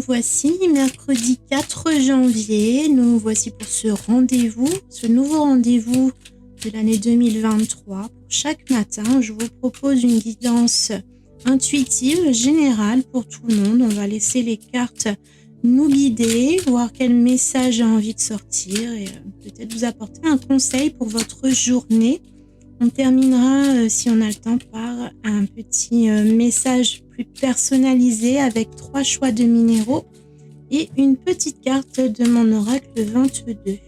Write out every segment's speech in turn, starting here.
voici mercredi 4 janvier. Nous voici pour ce rendez-vous, ce nouveau rendez-vous de l'année 2023. Pour chaque matin, je vous propose une guidance intuitive, générale pour tout le monde. On va laisser les cartes nous guider, voir quel message a envie de sortir et peut-être vous apporter un conseil pour votre journée. On terminera, si on a le temps, par un petit message plus personnalisé avec 3 choix de minéraux et une petite carte de mon oracle 22.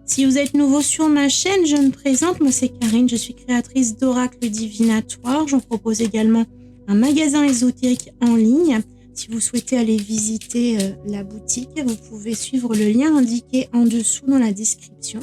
Si vous êtes nouveau sur ma chaîne, je me présente, moi c'est Karine, je suis créatrice d'oracles divinatoires. Je vous propose également un magasin ésotérique en ligne. Si vous souhaitez aller visiter la boutique, vous pouvez suivre le lien indiqué en dessous dans la description.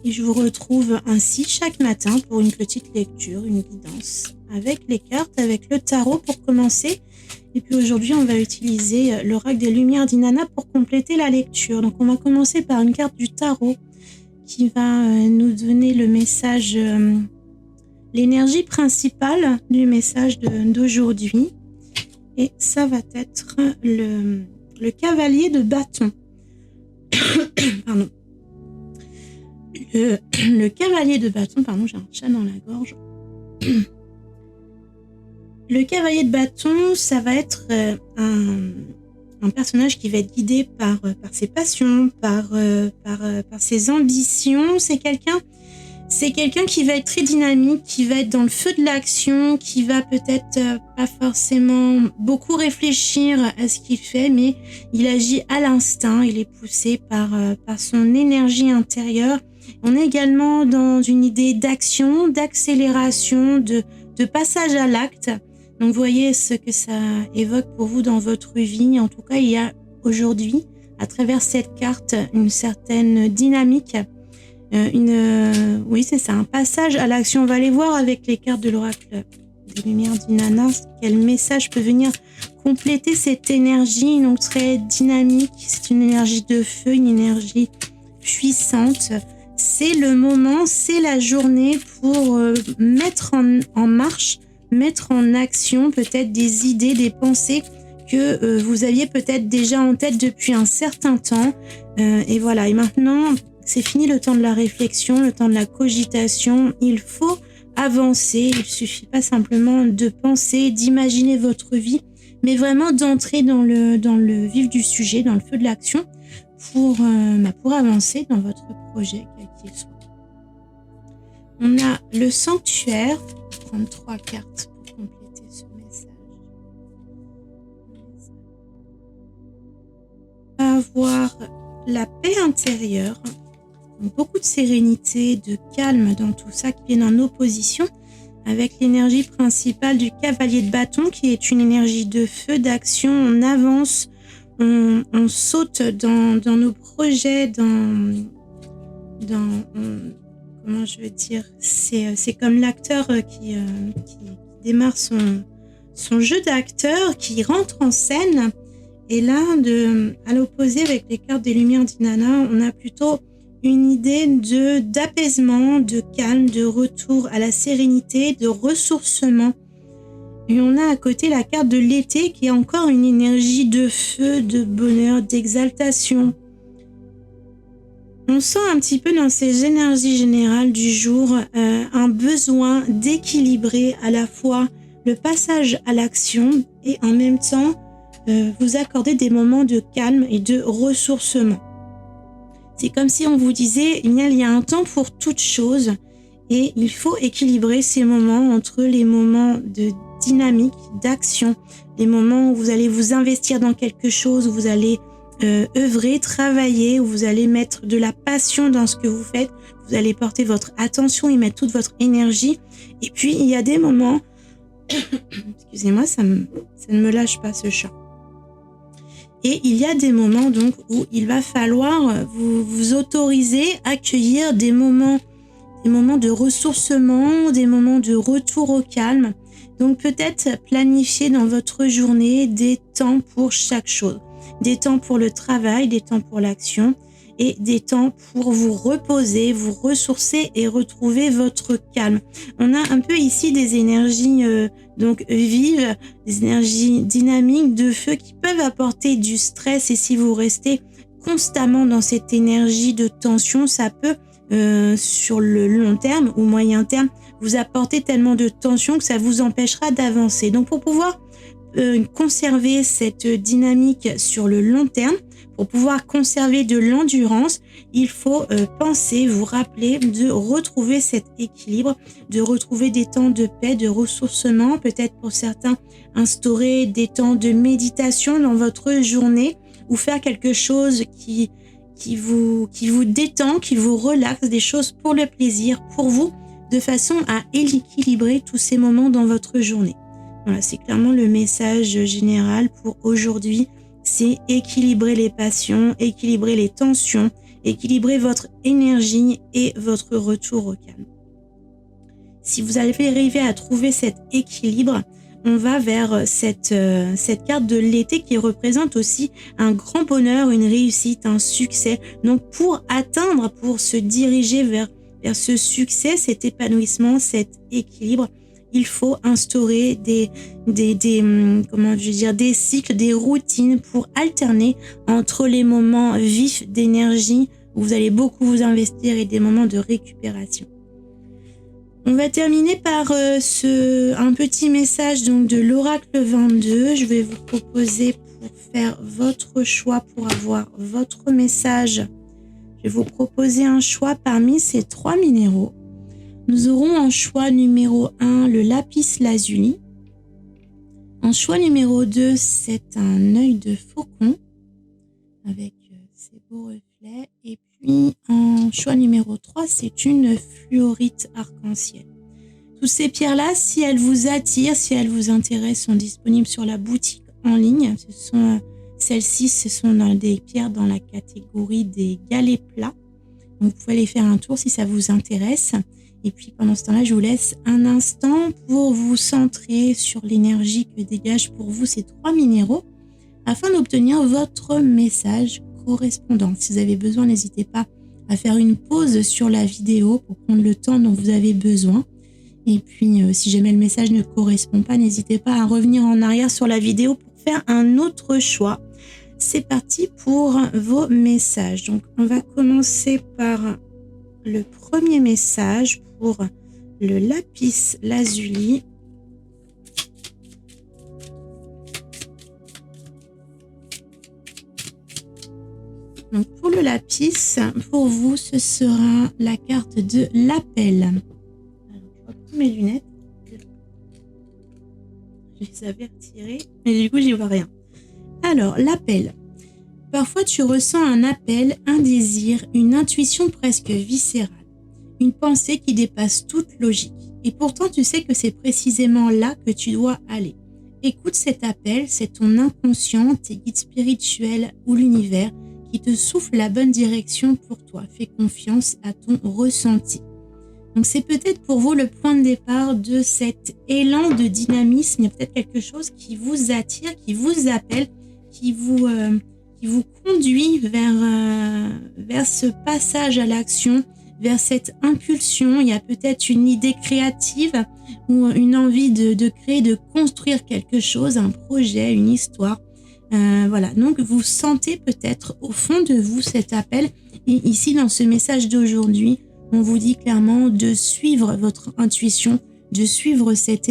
Et je vous retrouve ainsi chaque matin pour une petite lecture, une guidance avec les cartes, avec le tarot pour commencer. Et puis aujourd'hui, on va utiliser l'oracle des Lumières d'Inanna pour compléter la lecture. Donc on va commencer par une carte du tarot qui va nous donner le message, l'énergie principale du message d'aujourd'hui. Et ça va être le cavalier de bâton. Pardon. Le cavalier de bâton, pardon, j'ai un chat dans la gorge. Le cavalier de bâton, ça va être un personnage qui va être guidé par ses passions, par ses ambitions. C'est quelqu'un qui va être très dynamique, qui va être dans le feu de l'action, qui va peut-être pas forcément beaucoup réfléchir à ce qu'il fait, mais il agit à l'instinct, il est poussé par son énergie intérieure. On est également dans une idée d'action, d'accélération, de passage à l'acte. Donc, vous voyez ce que ça évoque pour vous dans votre vie. En tout cas, il y a aujourd'hui, à travers cette carte, une certaine dynamique. Oui, c'est ça, un passage à l'action. On va aller voir avec les cartes de l'oracle des Lumières d'Inanna quel message peut venir compléter cette énergie, donc très dynamique. C'est une énergie de feu, une énergie puissante. C'est le moment, c'est la journée pour mettre en marche, mettre en action peut-être des idées, des pensées que vous aviez peut-être déjà en tête depuis un certain temps. Et voilà, et maintenant, c'est fini le temps de la réflexion, le temps de la cogitation. Il faut avancer, il ne suffit pas simplement de penser, d'imaginer votre vie, mais vraiment d'entrer dans le vif du sujet, dans le feu de l'action, pour avancer dans votre projet, quel qu'il soit. On a le sanctuaire. Je vais prendre 3 cartes pour compléter ce message. On va avoir la paix intérieure, donc beaucoup de sérénité, de calme dans tout ça qui vient en opposition avec l'énergie principale du cavalier de bâton qui est une énergie de feu, d'action. On avance, on saute dans nos projets, comment je veux dire, c'est comme l'acteur qui démarre son jeu d'acteur, qui rentre en scène. Et là, à l'opposé avec les cartes des Lumières d'Inanna, on a plutôt une idée d'apaisement, de calme, de retour à la sérénité, de ressourcement. Et on a à côté la carte de l'été qui est encore une énergie de feu, de bonheur, d'exaltation. On sent un petit peu dans ces énergies générales du jour un besoin d'équilibrer à la fois le passage à l'action et en même temps vous accorder des moments de calme et de ressourcement. C'est comme si on vous disait il y a un temps pour toute chose et il faut équilibrer ces moments entre les moments de dynamique, d'action, les moments où vous allez vous investir dans quelque chose, où vous allez œuvrer, travailler, où vous allez mettre de la passion dans ce que vous faites, vous allez porter votre attention et mettre toute votre énergie. Et puis il y a des moments, excusez-moi, ça ne me lâche pas ce chat. Et il y a des moments donc où il va falloir vous autoriser à accueillir des moments de ressourcement, des moments de retour au calme. Donc peut-être planifier dans votre journée des temps pour chaque chose. Des temps pour le travail, des temps pour l'action et des temps pour vous reposer, vous ressourcer et retrouver votre calme. On a un peu ici des énergies donc vives, des énergies dynamiques de feu qui peuvent apporter du stress, et si vous restez constamment dans cette énergie de tension, ça peut sur le long terme ou moyen terme vous apporter tellement de tension que ça vous empêchera d'avancer. Donc pour pouvoir conserver cette dynamique sur le long terme, pour pouvoir conserver de l'endurance, il faut penser, vous rappeler de retrouver cet équilibre, de retrouver des temps de paix, de ressourcement, peut-être pour certains instaurer des temps de méditation dans votre journée ou faire quelque chose qui vous détend, qui vous relaxe, des choses pour le plaisir, pour vous, de façon à équilibrer tous ces moments dans votre journée. Voilà, c'est clairement le message général pour aujourd'hui, c'est équilibrer les passions, équilibrer les tensions, équilibrer votre énergie et votre retour au calme. Si vous allez arriver à trouver cet équilibre, on va vers cette carte de l'été qui représente aussi un grand bonheur, une réussite, un succès. Donc pour se diriger vers ce succès, cet épanouissement, cet équilibre, il faut instaurer des cycles, des routines pour alterner entre les moments vifs d'énergie où vous allez beaucoup vous investir et des moments de récupération. On va terminer par un petit message donc de l'oracle 22. Je vais vous proposer pour faire votre choix, pour avoir votre message. Je vais vous proposer un choix parmi ces 3 minéraux. Nous aurons en choix numéro 1 le lapis lazuli. En choix numéro 2, c'est un œil de faucon avec ses beaux reflets. Et puis en choix numéro 3, c'est une fluorite arc-en-ciel. Toutes ces pierres-là, si elles vous attirent, si elles vous intéressent, sont disponibles sur la boutique en ligne. Celles-ci, ce sont des pierres dans la catégorie des galets plats. Donc, vous pouvez aller faire un tour si ça vous intéresse. Et puis pendant ce temps-là, je vous laisse un instant pour vous centrer sur l'énergie que dégagent pour vous ces 3 minéraux afin d'obtenir votre message correspondant. Si vous avez besoin, n'hésitez pas à faire une pause sur la vidéo pour prendre le temps dont vous avez besoin. Et puis, si jamais le message ne correspond pas, n'hésitez pas à revenir en arrière sur la vidéo pour faire un autre choix. C'est parti pour vos messages. Donc, on va commencer par le premier message pour le lapis lazuli. Donc pour le lapis, pour vous, ce sera la carte de l'appel. Alors, je reprends mes lunettes. Je les avais retirées, mais du coup, j'y vois rien. Alors, l'appel. Parfois, tu ressens un appel, un désir, une intuition presque viscérale. Une pensée qui dépasse toute logique. Et pourtant, tu sais que c'est précisément là que tu dois aller. Écoute cet appel, c'est ton inconscient, tes guides spirituels ou l'univers qui te souffle la bonne direction pour toi. Fais confiance à ton ressenti. Donc, c'est peut-être pour vous le point de départ de cet élan de dynamisme. Il y a peut-être quelque chose qui vous attire, qui vous appelle, qui vous conduit vers ce passage à l'action, vers cette impulsion. Il y a peut-être une idée créative ou une envie de créer, de construire quelque chose, un projet, une histoire. Voilà, donc vous sentez peut-être au fond de vous cet appel. Et ici, dans ce message d'aujourd'hui, on vous dit clairement de suivre votre intuition, de suivre cet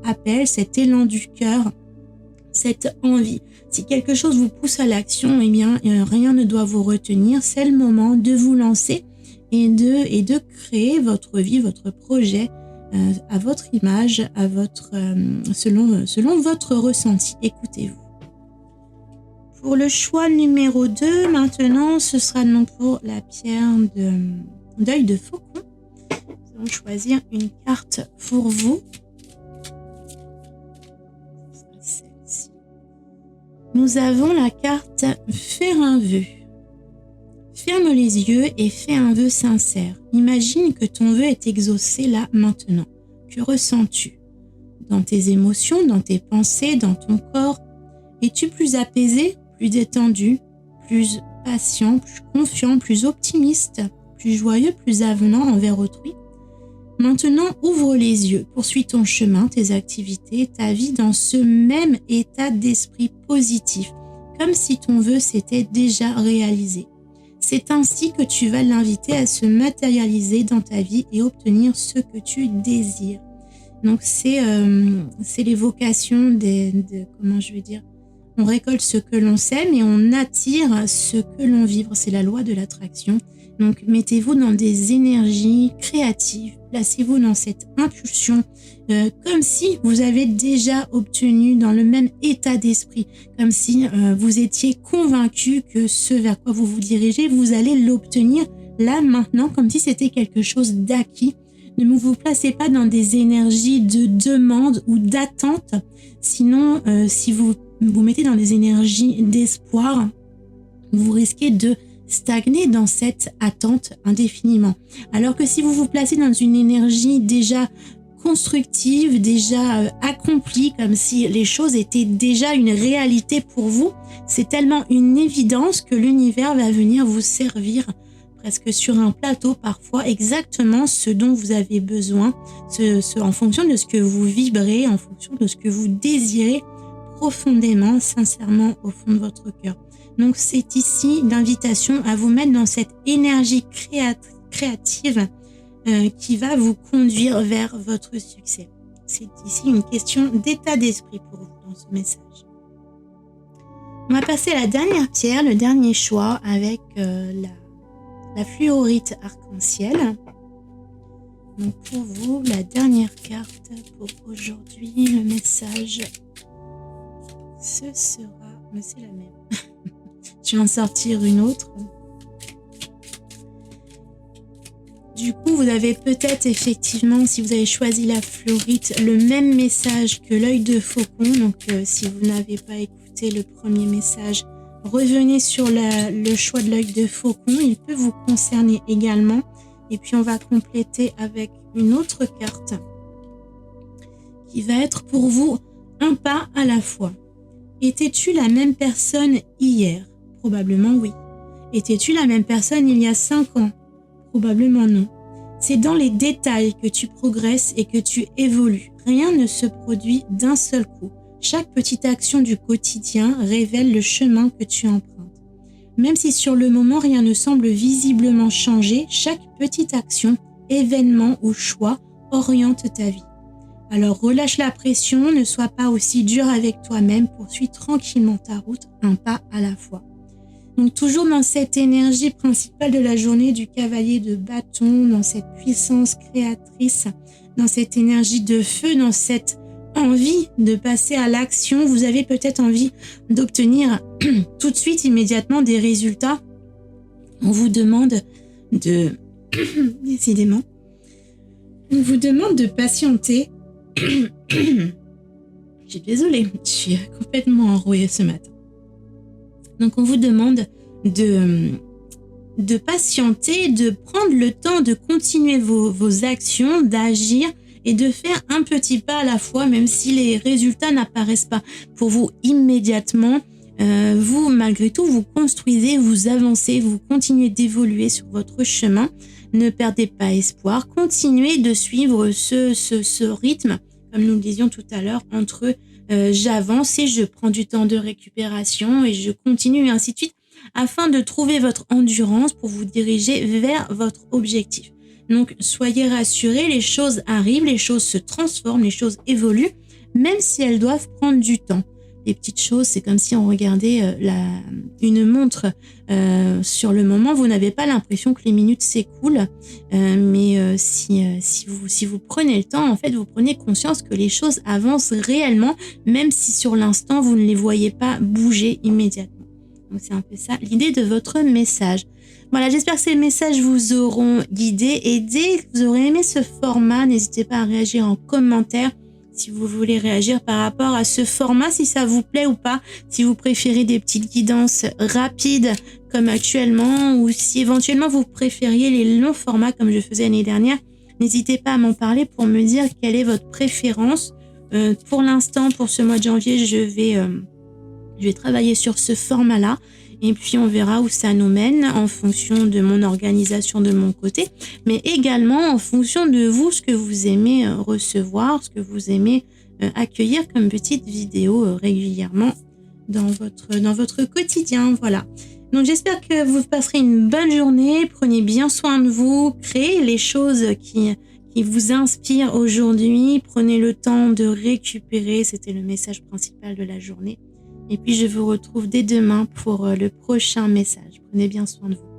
appel, cet élan du cœur, cette envie. Si quelque chose vous pousse à l'action, eh bien, rien ne doit vous retenir. C'est le moment de vous lancer et de créer votre vie, votre projet à votre image, selon votre ressenti. Écoutez-vous. Pour le choix numéro 2, maintenant, ce sera donc pour la pierre d'œil de faucon. Nous allons choisir une carte pour vous. Celle-ci. Nous avons la carte « Faire un vœu ». Ferme les yeux et fais un vœu sincère. Imagine que ton vœu est exaucé là, maintenant. Que ressens-tu? Dans tes émotions, dans tes pensées, dans ton corps? Es-tu plus apaisé, plus détendu, plus patient, plus confiant, plus optimiste, plus joyeux, plus avenant envers autrui. Maintenant, ouvre les yeux, poursuis ton chemin, tes activités, ta vie dans ce même état d'esprit positif, comme si ton vœu s'était déjà réalisé. C'est ainsi que tu vas l'inviter à se matérialiser dans ta vie et obtenir ce que tu désires. Donc, c'est l'évocation comment je vais dire, on récolte ce que l'on sème et on attire ce que l'on vibre. C'est la loi de l'attraction. Donc, mettez-vous dans des énergies créatives, placez-vous dans cette impulsion, comme si vous avez déjà obtenu dans le même état d'esprit, comme si vous étiez convaincu que ce vers quoi vous vous dirigez, vous allez l'obtenir là, maintenant, comme si c'était quelque chose d'acquis. Ne vous placez pas dans des énergies de demande ou d'attente, sinon, si vous vous mettez dans des énergies d'espoir, vous risquez de stagner dans cette attente indéfiniment. Alors que si vous vous placez dans une énergie déjà constructive, déjà accomplie, comme si les choses étaient déjà une réalité pour vous, c'est tellement une évidence que l'univers va venir vous servir presque sur un plateau parfois exactement ce dont vous avez besoin, en fonction de ce que vous vibrez, en fonction de ce que vous désirez profondément, sincèrement au fond de votre cœur. Donc c'est ici l'invitation à vous mettre dans cette énergie créative qui va vous conduire vers votre succès. C'est ici une question d'état d'esprit pour vous dans ce message. On va passer à la dernière pierre, le dernier choix avec la fluorite arc-en-ciel. Donc pour vous, la dernière carte pour aujourd'hui, le message, ce sera, mais c'est la même. Je vais en sortir une autre. Du coup, vous avez peut-être effectivement, si vous avez choisi la fluorite, le même message que l'œil de faucon. Donc, si vous n'avez pas écouté le premier message, revenez sur le choix de l'œil de faucon. Il peut vous concerner également. Et puis, on va compléter avec une autre carte qui va être pour vous un pas à la fois. Étais-tu la même personne hier ? Probablement oui. Étais-tu la même personne il y a 5 ans ? Probablement non. C'est dans les détails que tu progresses et que tu évolues. Rien ne se produit d'un seul coup. Chaque petite action du quotidien révèle le chemin que tu empruntes. Même si sur le moment rien ne semble visiblement changer, chaque petite action, événement ou choix oriente ta vie. Alors relâche la pression, ne sois pas aussi dur avec toi-même, poursuis tranquillement ta route, un pas à la fois. Donc toujours dans cette énergie principale de la journée du cavalier de bâton, dans cette puissance créatrice, dans cette énergie de feu, dans cette envie de passer à l'action, vous avez peut-être envie d'obtenir tout de suite, immédiatement des résultats. On vous demande décidément, on vous demande de patienter. Je suis désolée, je suis complètement enrouée ce matin. Donc, on vous demande de patienter, de prendre le temps de continuer vos actions, d'agir et de faire un petit pas à la fois, même si les résultats n'apparaissent pas pour vous immédiatement. Vous, malgré tout, vous construisez, vous avancez, vous continuez d'évoluer sur votre chemin. Ne perdez pas espoir. Continuez de suivre ce rythme, comme nous le disions tout à l'heure, entre j'avance et je prends du temps de récupération et je continue et ainsi de suite, afin de trouver votre endurance pour vous diriger vers votre objectif. Donc, soyez rassurés, les choses arrivent, les choses se transforment, les choses évoluent, même si elles doivent prendre du temps. Les petites choses, c'est comme si on regardait une montre sur le moment. Vous n'avez pas l'impression que les minutes s'écoulent, mais si vous prenez le temps, en fait, vous prenez conscience que les choses avancent réellement, même si sur l'instant, vous ne les voyez pas bouger immédiatement. Donc, c'est un peu ça l'idée de votre message. Voilà, j'espère que ces messages vous auront guidé, aidé. Vous aurez aimé ce format, n'hésitez pas à réagir en commentaire. Si vous voulez réagir par rapport à ce format, si ça vous plaît ou pas, si vous préférez des petites guidances rapides comme actuellement, ou si éventuellement vous préfériez les longs formats comme je faisais l'année dernière, n'hésitez pas à m'en parler pour me dire quelle est votre préférence. Pour l'instant, pour ce mois de janvier, je vais travailler sur ce format-là. Et puis, on verra où ça nous mène en fonction de mon organisation de mon côté, mais également en fonction de vous, ce que vous aimez recevoir, ce que vous aimez accueillir comme petites vidéos régulièrement dans votre quotidien. Voilà. Donc, j'espère que vous passerez une bonne journée. Prenez bien soin de vous. Créez les choses qui vous inspirent aujourd'hui. Prenez le temps de récupérer. C'était le message principal de la journée. Et puis, je vous retrouve dès demain pour le prochain message. Prenez bien soin de vous.